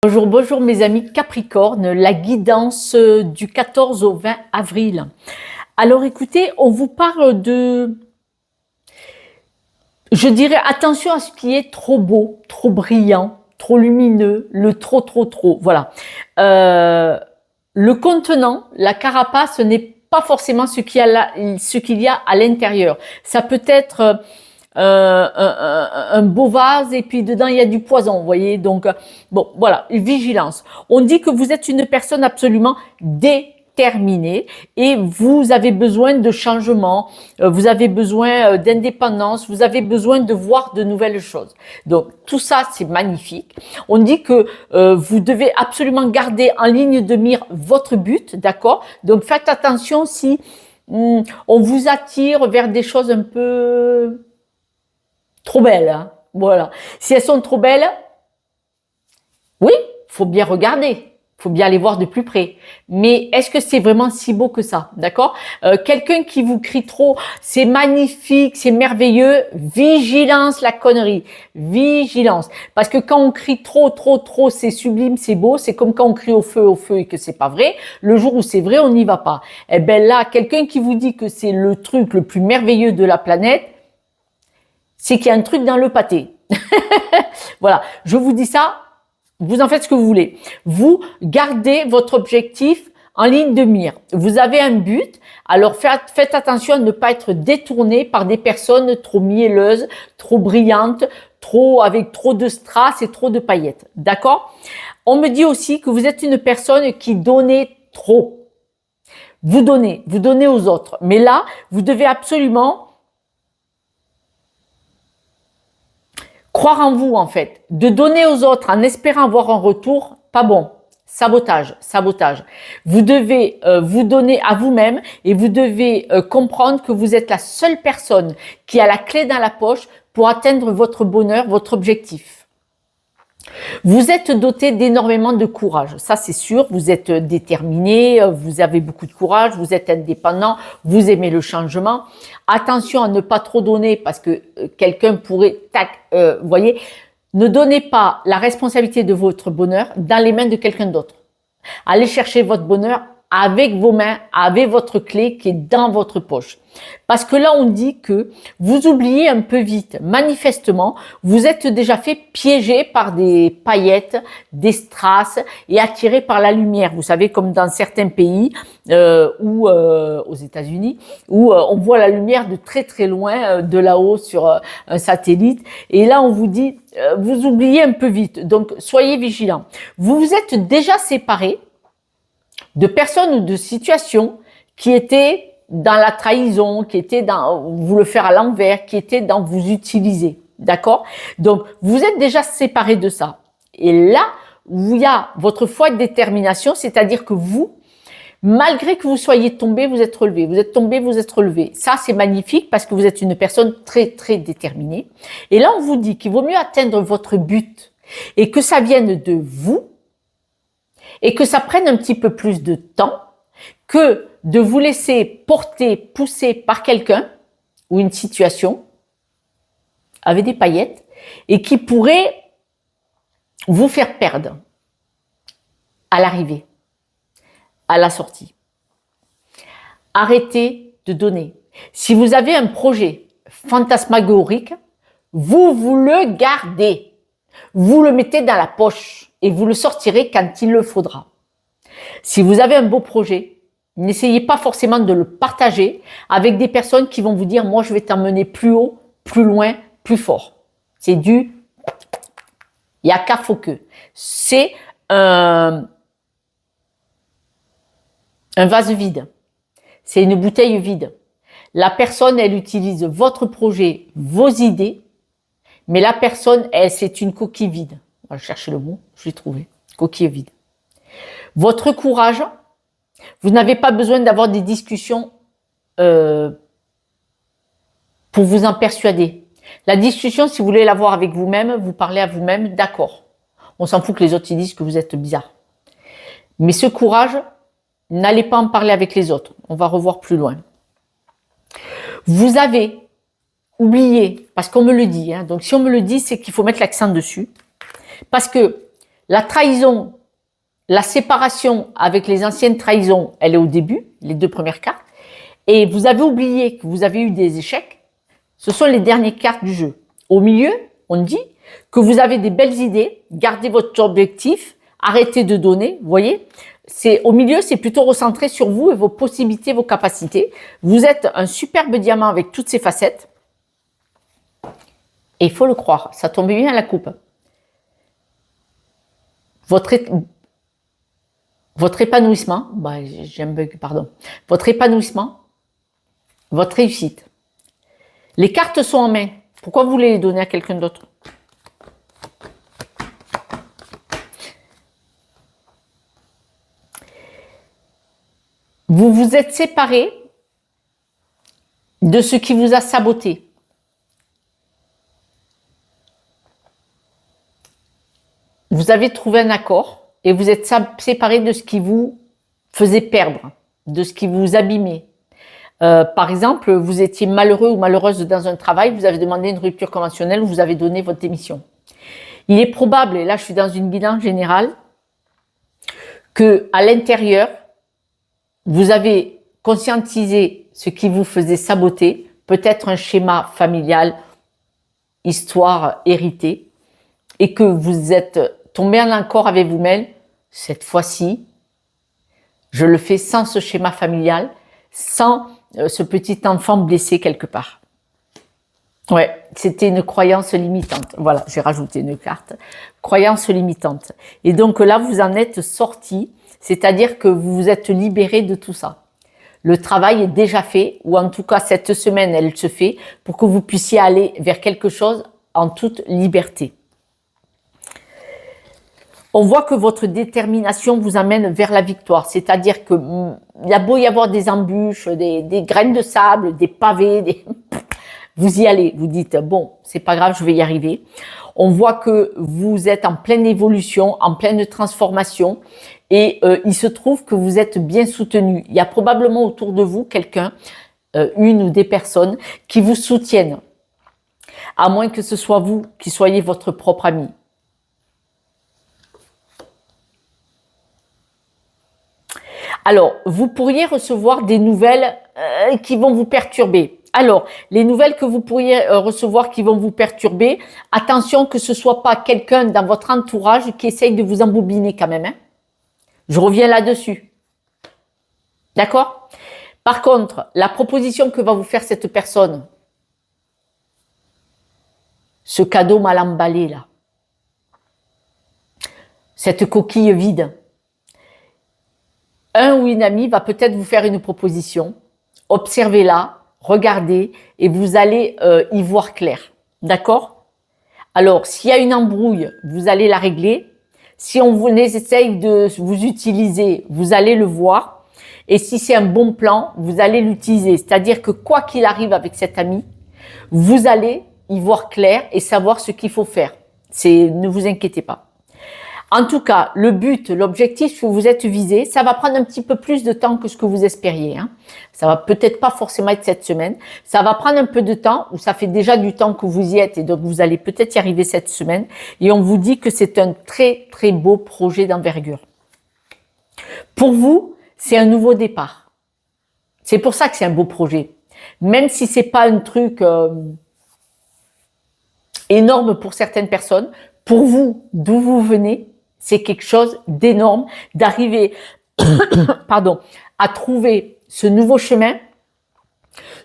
Bonjour, bonjour mes amis Capricorne, la guidance du 14 au 20 avril. Alors écoutez, on vous parle je dirais, attention à ce qui est trop beau, trop brillant, trop lumineux, le trop, voilà. Le contenant, la carapace n'est pas forcément ce qu'il y a à l'intérieur. Ça peut être un beau vase et puis dedans il y a du poison, vous voyez. Donc bon, voilà, vigilance. On dit que vous êtes une personne absolument déterminée et vous avez besoin de changement, vous avez besoin d'indépendance, vous avez besoin de voir de nouvelles choses. Donc tout ça c'est magnifique. On dit que vous devez absolument garder en ligne de mire votre but, d'accord? Donc faites attention si on vous attire vers des choses un peu trop belles, hein. Voilà. Si elles sont trop belles, oui, faut bien regarder, faut bien les voir de plus près. Mais est-ce que c'est vraiment si beau que ça, d'accord? Quelqu'un qui vous crie trop, c'est magnifique, c'est merveilleux, vigilance la connerie, vigilance. Parce que quand on crie trop, c'est sublime, c'est beau, c'est comme quand on crie au feu et que c'est pas vrai. Le jour où c'est vrai, on n'y va pas. Eh ben là, quelqu'un qui vous dit que c'est le truc le plus merveilleux de la planète, c'est qu'il y a un truc dans le pâté. Voilà, je vous dis ça, vous en faites ce que vous voulez. Vous gardez votre objectif en ligne de mire. Vous avez un but, alors faites attention à ne pas être détourné par des personnes trop mielleuses, trop brillantes, avec trop de strass et trop de paillettes. D'accord? On me dit aussi que vous êtes une personne qui donnait trop. Vous donnez aux autres. Mais là, vous devez absolument croire en vous, en fait. De donner aux autres en espérant avoir un retour, pas bon. Sabotage. Vous devez vous donner à vous-même et vous devez comprendre que vous êtes la seule personne qui a la clé dans la poche pour atteindre votre bonheur, votre objectif. Vous êtes doté d'énormément de courage, ça c'est sûr, vous êtes déterminé, vous avez beaucoup de courage, vous êtes indépendant, vous aimez le changement. Attention à ne pas trop donner parce que quelqu'un pourrait, vous voyez, ne donnez pas la responsabilité de votre bonheur dans les mains de quelqu'un d'autre. Allez chercher votre bonheur avec vos mains, avec votre clé qui est dans votre poche. Parce que là, on dit que vous oubliez un peu vite. Manifestement, vous êtes déjà fait piéger par des paillettes, des strass et attiré par la lumière. Vous savez, comme dans certains pays ou aux États-Unis, où on voit la lumière de très loin, de là-haut sur un satellite. Et là, on vous dit, vous oubliez un peu vite. Donc, soyez vigilants. Vous vous êtes déjà séparés de personnes ou de situations qui étaient dans la trahison, qui étaient dans vous le faire à l'envers, qui étaient dans vous utiliser. D'accord? Donc, vous êtes déjà séparés de ça. Et là, où il y a votre foi de détermination, c'est-à-dire que vous, malgré que vous soyez tombé, vous êtes relevé. Vous êtes tombé, vous êtes relevé. Ça, c'est magnifique parce que vous êtes une personne très déterminée. Et là, on vous dit qu'il vaut mieux atteindre votre but et que ça vienne de vous et que ça prenne un petit peu plus de temps que de vous laisser porter, pousser par quelqu'un ou une situation avec des paillettes et qui pourrait vous faire perdre à l'arrivée, à la sortie. Arrêtez de donner. Si vous avez un projet fantasmagorique, vous le gardez. Vous le mettez dans la poche et vous le sortirez quand il le faudra. Si vous avez un beau projet, n'essayez pas forcément de le partager avec des personnes qui vont vous dire « moi je vais t'emmener plus haut, plus loin, plus fort ». C'est du « il y a qu'à faut que ». C'est un vase vide. C'est une bouteille vide. La personne, elle utilise votre projet, vos idées, mais la personne, elle, c'est une coquille vide. On va chercher le mot, je l'ai trouvé. Coquille vide. Votre courage, vous n'avez pas besoin d'avoir des discussions pour vous en persuader. La discussion, si vous voulez l'avoir avec vous-même, vous parlez à vous-même, d'accord. On s'en fout que les autres ils disent que vous êtes bizarre. Mais ce courage, n'allez pas en parler avec les autres. On va revoir plus loin. Vous avez oublié, parce qu'on me le dit, hein, donc si on me le dit, c'est qu'il faut mettre l'accent dessus. Parce que La trahison, la séparation avec les anciennes trahisons, elle est au début, les 2 premières cartes. Et vous avez oublié que vous avez eu des échecs. Ce sont les dernières cartes du jeu. Au milieu, on dit que vous avez des belles idées, gardez votre objectif, arrêtez de donner, vous voyez. Au milieu, c'est plutôt recentré sur vous et vos possibilités, vos capacités. Vous êtes un superbe diamant avec toutes ses facettes. Et il faut le croire, ça tombe bien à la coupe. Votre épanouissement, j'ai un bug, pardon. Votre épanouissement, votre réussite. Les cartes sont en main. Pourquoi vous voulez les donner à quelqu'un d'autre? Vous vous êtes séparé de ce qui vous a saboté. Vous avez trouvé un accord et vous êtes séparé de ce qui vous faisait perdre, de ce qui vous abîmait. Par exemple, vous étiez malheureux ou malheureuse dans un travail, vous avez demandé une rupture conventionnelle, vous avez donné votre démission. Il est probable, et là je suis dans une guidance générale, que à l'intérieur, vous avez conscientisé ce qui vous faisait saboter, peut-être un schéma familial, histoire héritée, et que vous êtes tombé en accord avec vous-même, cette fois-ci, je le fais sans ce schéma familial, sans ce petit enfant blessé quelque part. Ouais, c'était une croyance limitante. Voilà, j'ai rajouté une carte. Croyance limitante. Et donc là, vous en êtes sorti, c'est-à-dire que vous vous êtes libéré de tout ça. Le travail est déjà fait, ou en tout cas cette semaine, elle se fait, pour que vous puissiez aller vers quelque chose en toute liberté. On voit que votre détermination vous amène vers la victoire, c'est-à-dire que il y a beau y avoir des embûches, des graines de sable, des pavés, vous y allez, vous dites bon, c'est pas grave, je vais y arriver. On voit que vous êtes en pleine évolution, en pleine transformation, et il se trouve que vous êtes bien soutenu. Il y a probablement autour de vous quelqu'un, une ou des personnes qui vous soutiennent, à moins que ce soit vous qui soyez votre propre ami. Alors, vous pourriez recevoir des nouvelles qui vont vous perturber. Alors, les nouvelles que vous pourriez recevoir qui vont vous perturber, attention que ce soit pas quelqu'un dans votre entourage qui essaye de vous embobiner quand même. Hein. Je reviens là-dessus. D'accord? Par contre, la proposition que va vous faire cette personne, ce cadeau mal emballé là, cette coquille vide, un ou une amie va peut-être vous faire une proposition, observez-la, regardez et vous allez y voir clair. D'accord? Alors, s'il y a une embrouille, vous allez la régler. Si on vous essaye de vous utiliser, vous allez le voir. Et si c'est un bon plan, vous allez l'utiliser. C'est-à-dire que quoi qu'il arrive avec cet ami, vous allez y voir clair et savoir ce qu'il faut faire. Ne vous inquiétez pas. En tout cas, le but, l'objectif que vous êtes visé, ça va prendre un petit peu plus de temps que ce que vous espériez. Hein. Ça va peut-être pas forcément être cette semaine. Ça va prendre un peu de temps, ou ça fait déjà du temps que vous y êtes, et donc vous allez peut-être y arriver cette semaine. Et on vous dit que c'est un très, très beau projet d'envergure. Pour vous, c'est un nouveau départ. C'est pour ça que c'est un beau projet. Même si c'est pas un truc énorme pour certaines personnes, pour vous, d'où vous venez, c'est quelque chose d'énorme d'arriver à trouver ce nouveau chemin,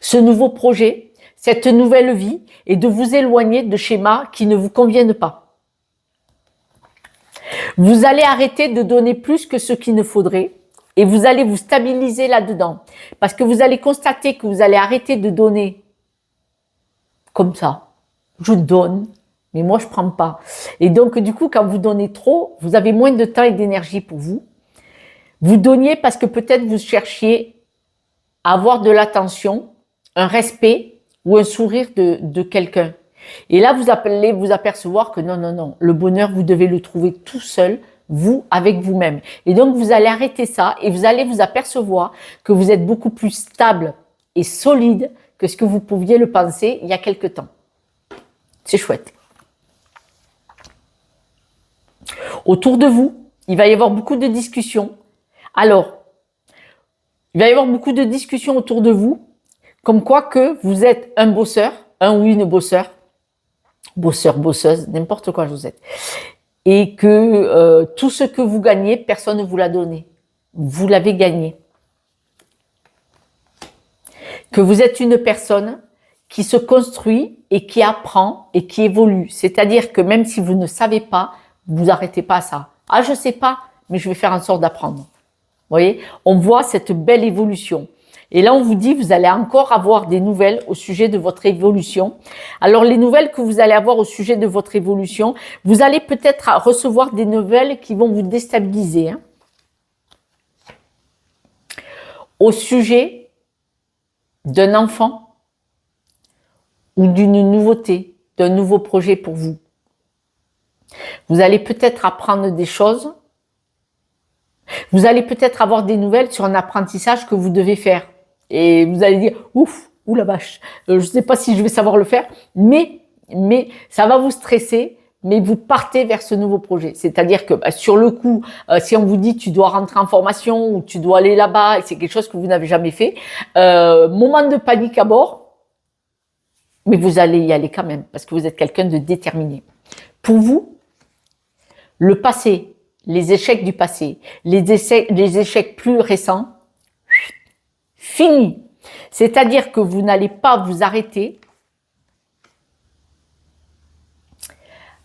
ce nouveau projet, cette nouvelle vie et de vous éloigner de schémas qui ne vous conviennent pas. Vous allez arrêter de donner plus que ce qu'il ne faudrait et vous allez vous stabiliser là-dedans. Parce que vous allez constater que vous allez arrêter de donner comme ça. Je donne. Mais moi, je prends pas. Et donc, du coup, quand vous donnez trop, vous avez moins de temps et d'énergie pour vous. Vous donniez parce que peut-être vous cherchiez à avoir de l'attention, un respect ou un sourire de quelqu'un. Et là, vous allez vous apercevoir que non, non, non. Le bonheur, vous devez le trouver tout seul, vous, avec vous-même. Et donc, vous allez arrêter ça et vous allez vous apercevoir que vous êtes beaucoup plus stable et solide que ce que vous pouviez le penser il y a quelque temps. C'est chouette. Autour de vous, il va y avoir beaucoup de discussions. Alors, il va y avoir beaucoup de discussions autour de vous, comme quoi que vous êtes un bosseur, un ou une bosseur, bosseuse, n'importe quoi vous êtes. Et que tout ce que vous gagnez, personne ne vous l'a donné. Vous l'avez gagné. Que vous êtes une personne qui se construit et qui apprend et qui évolue. C'est-à-dire que même si vous ne savez pas, vous n'arrêtez pas à ça. Ah, je ne sais pas, mais je vais faire en sorte d'apprendre. Vous voyez, on voit cette belle évolution. Et là, on vous dit, vous allez encore avoir des nouvelles au sujet de votre évolution. Alors, les nouvelles que vous allez avoir au sujet de votre évolution, vous allez peut-être recevoir des nouvelles qui vont vous déstabiliser. Hein. Au sujet d'un enfant ou d'une nouveauté, d'un nouveau projet pour vous. Vous allez peut-être apprendre des choses. Vous allez peut-être avoir des nouvelles sur un apprentissage que vous devez faire. Et vous allez dire, ouf, ou la vache, je ne sais pas si je vais savoir le faire, mais ça va vous stresser, mais vous partez vers ce nouveau projet. C'est-à-dire que sur le coup, si on vous dit tu dois rentrer en formation ou tu dois aller là-bas et c'est quelque chose que vous n'avez jamais fait, moment de panique à bord, mais vous allez y aller quand même parce que vous êtes quelqu'un de déterminé. Pour vous, le passé, les échecs du passé, les échecs plus récents, fini. C'est-à-dire que vous n'allez pas vous arrêter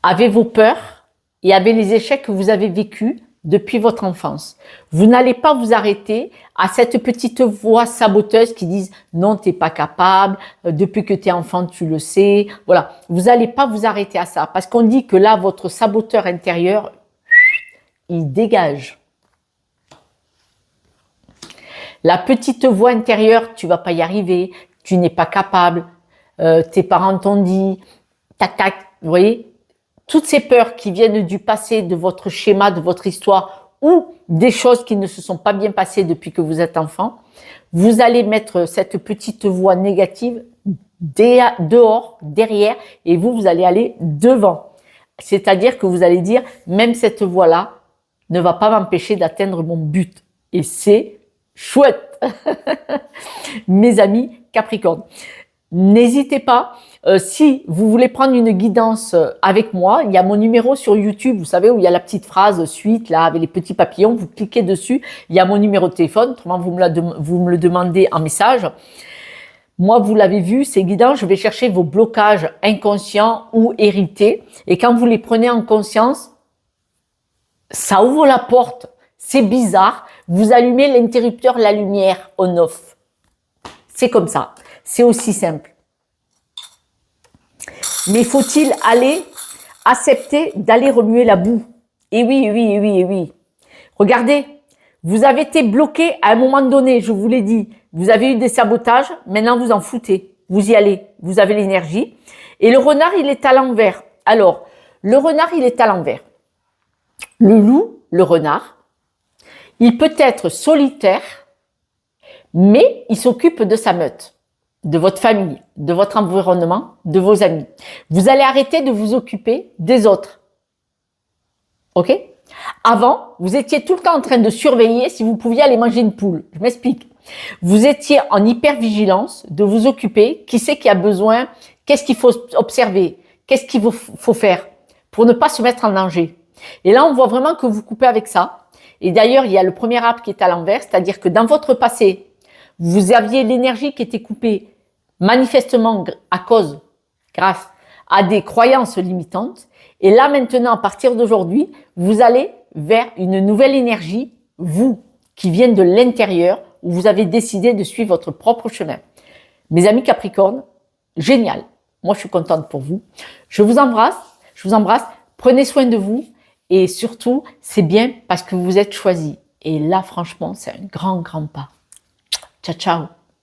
avec vos peurs et avec les échecs que vous avez vécus depuis votre enfance. Vous n'allez pas vous arrêter à cette petite voix saboteuse qui dit « Non, t'es pas capable, depuis que t'es enfant, tu le sais. » Voilà, vous n'allez pas vous arrêter à ça parce qu'on dit que là, votre saboteur intérieur, il dégage. La petite voix intérieure, tu vas pas y arriver, tu n'es pas capable, tes parents t'ont dit, tac, tac, vous voyez, toutes ces peurs qui viennent du passé, de votre schéma, de votre histoire ou des choses qui ne se sont pas bien passées depuis que vous êtes enfant, vous allez mettre cette petite voix négative dehors, derrière, et vous allez aller devant. C'est-à-dire que vous allez dire, même cette voix-là ne va pas m'empêcher d'atteindre mon but. Et c'est chouette. Mes amis Capricorne, n'hésitez pas, si vous voulez prendre une guidance avec moi, il y a mon numéro sur YouTube, vous savez, où il y a la petite phrase suite, là, avec les petits papillons, vous cliquez dessus, il y a mon numéro de téléphone, autrement vous me le demandez en message. Moi, vous l'avez vu, ces guidances, je vais chercher vos blocages inconscients ou hérités, et quand vous les prenez en conscience, ça ouvre la porte. C'est bizarre, vous allumez l'interrupteur, la lumière on-off. C'est comme ça, c'est aussi simple. Mais faut-il aller accepter d'aller remuer la boue? Et oui, oui, oui, oui. Regardez, vous avez été bloqué à un moment donné, je vous l'ai dit. Vous avez eu des sabotages, maintenant vous en foutez. Vous y allez, vous avez l'énergie. Et le renard, il est à l'envers. Alors, le renard, il est à l'envers. Le loup, le renard, il peut être solitaire, mais il s'occupe de sa meute, de votre famille, de votre environnement, de vos amis. Vous allez arrêter de vous occuper des autres. Ok? Avant, vous étiez tout le temps en train de surveiller si vous pouviez aller manger une poule. Je m'explique. Vous étiez en hypervigilance de vous occuper. Qui c'est qui a besoin? Qu'est-ce qu'il faut observer? Qu'est-ce qu'il faut faire pour ne pas se mettre en danger? Et là, on voit vraiment que vous coupez avec ça. Et d'ailleurs, il y a le premier arbre qui est à l'envers, c'est-à-dire que dans votre passé, vous aviez l'énergie qui était coupée manifestement grâce à des croyances limitantes. Et là, maintenant, à partir d'aujourd'hui, vous allez vers une nouvelle énergie, vous, qui vient de l'intérieur, où vous avez décidé de suivre votre propre chemin. Mes amis Capricorne, génial. Moi, je suis contente pour vous. Je vous embrasse. Prenez soin de vous. Et surtout, c'est bien parce que vous êtes choisi. Et là, franchement, c'est un grand, grand pas. Ciao, ciao.